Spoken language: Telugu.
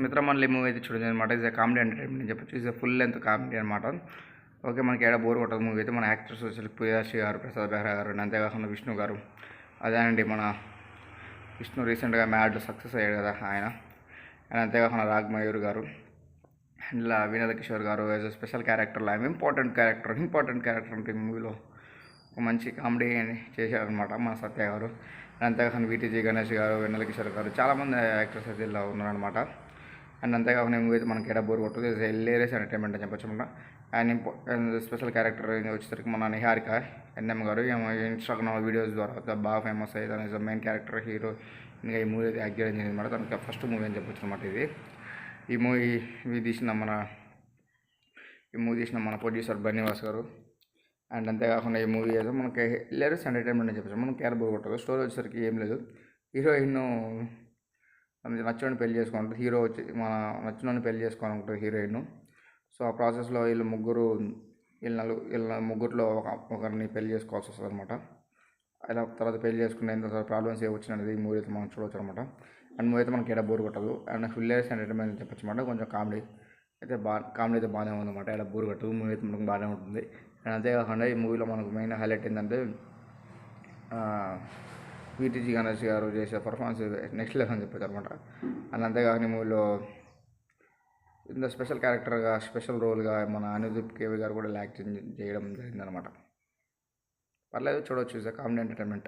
మిత్రమండలి మూవీ అయితే చూడండి అనమాట. ఇది కామెడీ ఎంటర్టైన్మెంట్ అని చెప్పొచ్చు. ఇది ఫుల్ లెంత్ కామెడీ అనమాట. ఓకే, మనకి ఏడా బోర్ కొట్టదు మూవీ అయితే. మన యాక్టర్స్ వచ్చి ప్రియాశ్రీ గారు, ప్రసాద్ బెహ్రా గారు, అంతేకాకుండా విష్ణు గారు. అదేనండి మన విష్ణు రీసెంట్గా మ్యాడ్లో సక్సెస్ అయ్యాడు కదా ఆయన. అండ్ అంతేకాకుండా రాగ్మయూర్ గారు అండ్ ఇలా వినోద్ కిషోర్ గారు యాజ్ అ స్పెషల్ క్యారెక్టర్లో ఆమె ఇంపార్టెంట్ క్యారెక్టర్ అంటే ఈ మూవీలో ఒక మంచి కామెడీ చేశారనమాట మన సత్య గారు. అంతేకాకుండా వీటీజీ గణేష్ గారు, వెన్నెల కిషోర్ గారు, చాలామంది యాక్టర్స్ అయితే ఇలా ఉన్నారనమాట. అండ్ అంతేకాకుండా మూవీ అయితే మనకి ఎడ బోర్ కొట్టదు. హిలేరియస్ ఎంటర్టైన్మెంట్ అని చెప్పొచ్చు అనమాట. అండ్ స్పెషల్ క్యారెక్టర్ వచ్చేసరికి మన నిహారిక ఎన్ఎం గారు ఇన్స్టాగ్రామ్ వీడియోస్ ద్వారా బాగా ఫేమస్ అయ్యి మెయిన్ క్యారెక్టర్ హీరో ఇంకా ఈ మూవీ అయితే యాక్ట్ చేయడం జరిగింది అనమాట. తనకి ఫస్ట్ మూవీ అని చెప్పొచ్చు అనమాట ఇది. ఈ మూవీ తీసిన మన ప్రొడ్యూసర్ బన్నీవాస్ గారు. అండ్ అంతేకాకుండా ఈ మూవీ ఏదో మనకి హిలేరియస్ ఎంటర్టైన్మెంట్ అని చెప్పచ్చు. మనకి క్యారెక్టర్ బోర్ కొట్టదు. స్టోరీ వచ్చేసరికి ఏం లేదు. హీరోయిన్ నచ్చుని పెళ్లి చేసుకుంటారు. హీరో వచ్చి మన నచ్చుని పెళ్లి చేసుకోవాలనుకుంటారు హీరోయిన్. సో ఆ ప్రాసెస్లో వీళ్ళ ముగ్గురులో ఒకరిని పెళ్లి చేసుకోవాల్సి వస్తుంది అనమాట. అలా తర్వాత పెళ్లి చేసుకునే తర్వాత ప్రాబ్లమ్స్ ఏ వచ్చినది ఈ మూవీ అయితే మనం చూడవచ్చు అనమాట. అండ్ మూవీ అయితే మనకి ఎడ బోర్ కొట్టదు. అండ్ హిలేరియస్ ఎంటర్టైన్మెంట్ అని చెప్పచ్చు అనమాట. కొంచెం కామెడీ అయితే బాగానే ఉందన్నమాట. ఎడ బోర్ కొట్టదు. మూవీ అయితే మనకు బాగానే ఉంటుంది. అండ్ అంతేకాకుండా ఈ మూవీలో మనకు మెయిన్ హైలైట్ ఏంటంటే వీటీజీ గణేష్ గారు చేసే పర్ఫార్మెన్స్ నెక్స్ట్ లెవెల్ అని చెప్పచ్చు అనమాట. అండ్ అంతేకాకుండా ఈ మూవీలో ఇంత స్పెషల్ క్యారెక్టర్గా స్పెషల్ రోల్గా మన అనుదీప్ కేవి గారు కూడా యాక్టింగ్ చేయడం జరిగిందనమాట. పర్లేదు, చూడవచ్చు. Comedy entertainment.